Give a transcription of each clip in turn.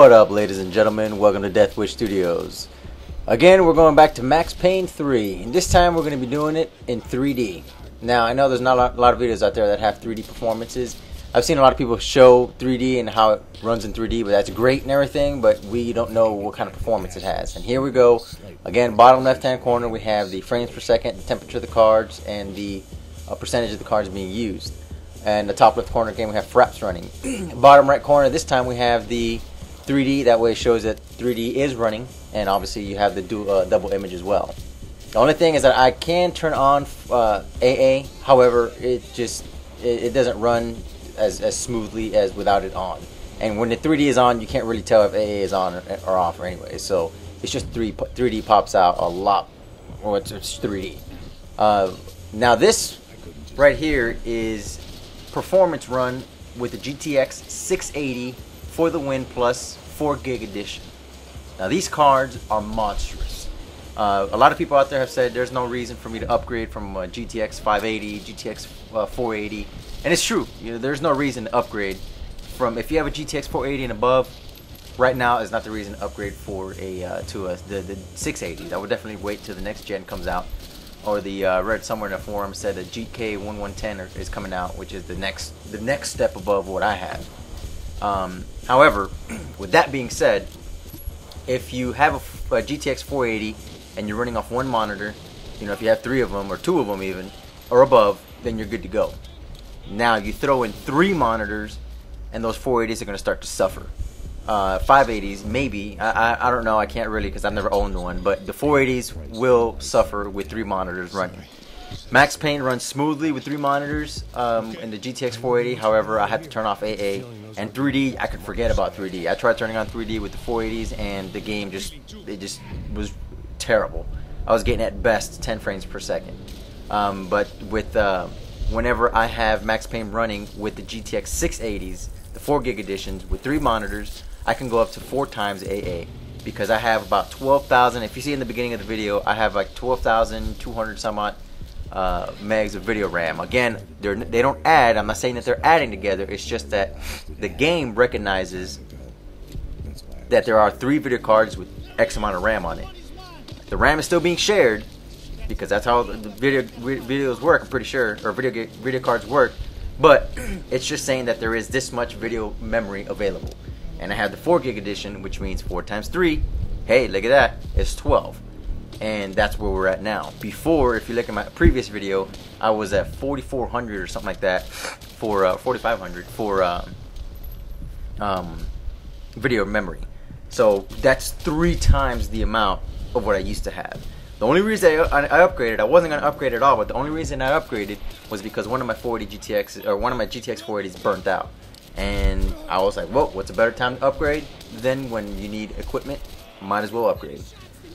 What up, ladies and gentlemen? Welcome to Deathwish Studios. Again, we're going back to Max Payne 3, and this time we're going to be doing it in 3D. Now, I know there's not a lot of videos out there that have 3D performances. I've seen a lot of people show 3D and how it runs in 3D, but that's great and everything, but we don't know what kind of performance it has. And here we go. Again, bottom left-hand corner, we have the frames per second, the temperature of the cards, and the percentage of the cards being used. And the top left corner, again, we have fraps running. Bottom right corner, this time we have the 3D. That way it shows that 3D is running, and obviously you have the double image as well. The only thing is that I can turn on AA. However, it doesn't run as smoothly as without it on. And when the 3D is on, you can't really tell if AA is on or off or anyway. So it's just 3D pops out a lot. Or it's 3D. Now this right here is performance run with the GTX 680 for the win plus 4 gig edition. Now these cards are monstrous. A lot of people out there have said there's no reason for me to upgrade from GTX 580, GTX 480, and it's true. There's no reason to upgrade from, if you have a GTX 480 and above. Right now is not the reason to upgrade for the 680. I would definitely wait till the next gen comes out. Or the read somewhere in the forum said a GK1110 is coming out, which is the next step above what I have. However, with that being said, if you have a GTX 480 and you're running off one monitor, if you have 3 of them or 2 of them even or above, then you're good to go. Now you throw in 3 monitors, and those 480s are going to start to suffer. 580s maybe, I don't know, I can't really because I've never owned one, but the 480s will suffer with 3 monitors running. Max Payne runs smoothly with 3 monitors in the GTX 480. However, I had to turn off AA, and 3D, I could forget about 3D. I tried turning on 3D with the 480s, and the game just was terrible. I was getting at best 10 frames per second. But with whenever I have Max Payne running with the GTX 680s, the 4 gig editions with 3 monitors, I can go up to 4 times AA because I have about 12,000. If you see in the beginning of the video, I have like 12,200 some odd megs of video RAM. Again, they don't add. I'm not saying that they're adding together. It's just that the game recognizes that there are 3 video cards with X amount of RAM on it. The RAM is still being shared because that's how the videos work. I'm pretty sure, or video cards work. But it's just saying that there is this much video memory available. And I have the 4 gig edition, which means 4 times 3. Hey, look at that. It's 12. And that's where we're at now. Before, if you look at my previous video, I was at 4,400 or something like that for 4,500 for video memory. So that's 3 times the amount of what I used to have. The only reason I upgraded, I wasn't going to upgrade at all, but the only reason I upgraded was because one of my 480 GTX, or one of my GTX 480s burnt out. And I was like, whoa, what's a better time to upgrade than when you need equipment? Might as well upgrade.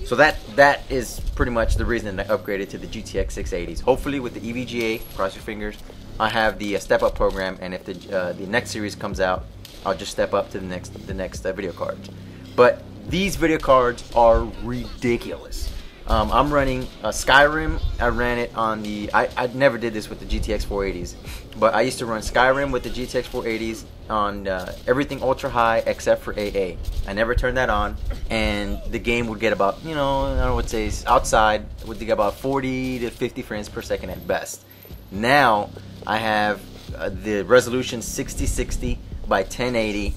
So that is pretty much the reason that I upgraded to the GTX 680s. Hopefully with the EVGA, cross your fingers, I have the step up program, and if the next series comes out, I'll just step up to the next video cards. But these video cards are ridiculous. I'm running Skyrim. I ran it on the... I never did this with the GTX 480s, but I used to run Skyrim with the GTX 480s on everything ultra high except for AA. I never turned that on, and the game would get about, I don't know what to say, outside, would get about 40 to 50 frames per second at best. Now, I have the resolution 6060 by 1080,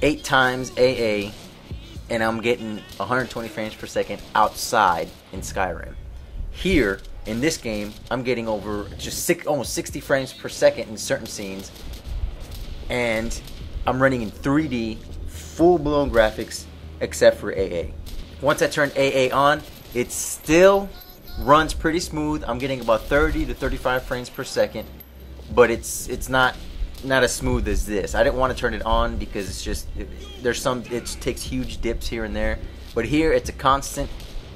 8 times AA, and I'm getting 120 frames per second outside in Skyrim. Here, in this game, I'm getting over just almost 60 frames per second in certain scenes, and I'm running in 3D, full-blown graphics, except for AA. Once I turn AA on, it still runs pretty smooth. I'm getting about 30 to 35 frames per second, but it's not as smooth as this. I didn't want to turn it on because it's just it takes huge dips here and there, but here it's a constant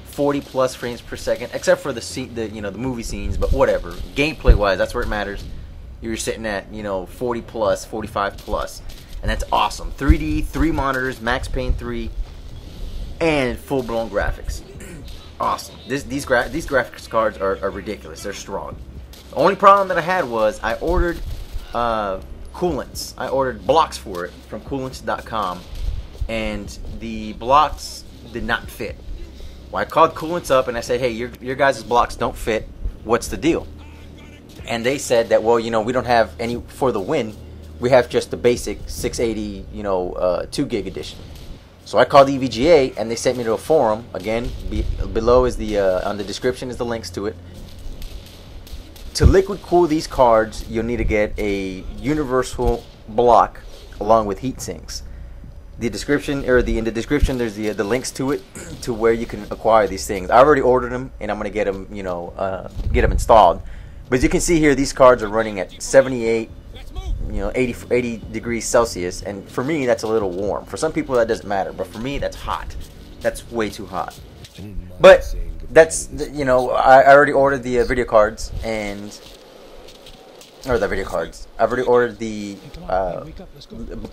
40 plus frames per second, except for the movie scenes. But whatever, gameplay wise, that's where it matters. You're sitting at 40 plus, 45 plus, and that's awesome. 3D, 3 monitors, Max Payne 3, and full blown graphics. Awesome. These graphics cards are ridiculous. They're strong. The only problem that I had was I ordered coolants. I ordered blocks for it from coolants.com, and the blocks did not fit. Well, I called Coolants up and I said, hey, your guys' blocks don't fit. What's the deal? And they said that, well, you know, we don't have any for the win. We have just the basic 680, you know, 2 gig edition. So I called EVGA and they sent me to a forum. Again, below is the on the description is the links to it. To liquid cool these cards, you'll need to get a universal block along with heat sinks. The description, or in the description, there's the links to it, to where you can acquire these things. I already ordered them, and I'm gonna get them, you know, get them installed. But as you can see here, these cards are running at 78, you know, 80 degrees Celsius, and for me that's a little warm. For some people that doesn't matter, but for me that's hot. That's way too hot. But that's, you know, I already ordered the video cards, or the video cards. I've already ordered the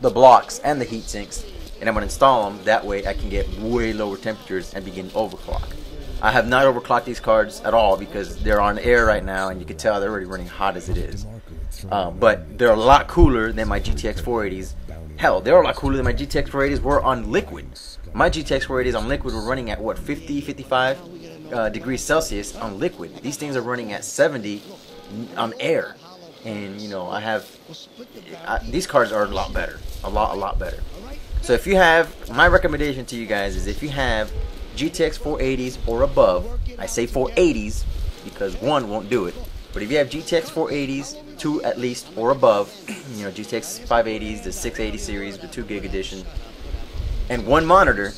blocks and the heat sinks, and I'm gonna install them. That way I can get way lower temperatures and begin overclock. I have not overclocked these cards at all because they're on air right now, and you can tell they're already running hot as it is. But they're a lot cooler than my GTX 480s. Hell, they're a lot cooler than my GTX 480s were on liquid. My GTX 480s on liquid were running at what, 50, 55 degrees Celsius on liquid. These things are running at 70 on air. And you know, these cards are a lot better, a lot better. So if you have, my recommendation to you guys is if you have GTX 480s or above, I say 480s because one won't do it, but if you have GTX 480s, 2 at least or above, you know, GTX 580s, the 680 series, the 2 gig edition, and one monitor,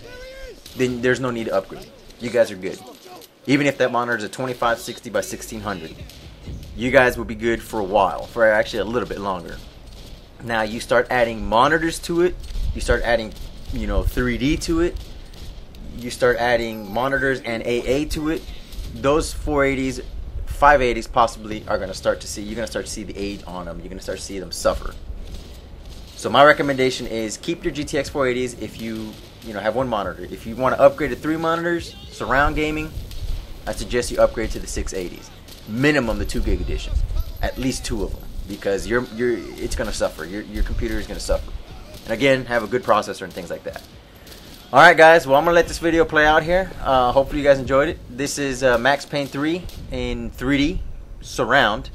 then there's no need to upgrade. You guys are good. Even if that monitor is a 2560 by 1600. You guys will be good for a while, for actually a little bit longer. Now you start adding monitors to it, you start adding, you know, 3D to it, you start adding monitors and AA to it. Those 480s, 580s possibly are going to start to see, you're going to start to see the age on them. You're going to start to see them suffer. So my recommendation is keep your GTX 480s if you know, have one monitor. If you want to upgrade to 3 monitors, surround gaming, I suggest you upgrade to the 680s. Minimum the 2 gig edition, at least 2 of them, because it's gonna suffer. Your computer is gonna suffer. And again, have a good processor and things like that. All right, guys. Well, I'm gonna let this video play out here. Hopefully, you guys enjoyed it. This is Max Payne 3 in 3D surround,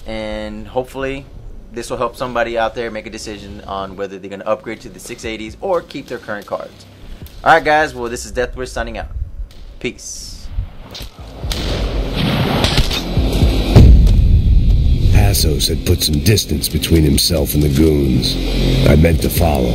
and hopefully, this will help somebody out there make a decision on whether they're gonna upgrade to the 680s or keep their current cards. All right, guys. Well, this is Deathwish signing out. Peace. Passos had put some distance between himself and the goons. I meant to follow.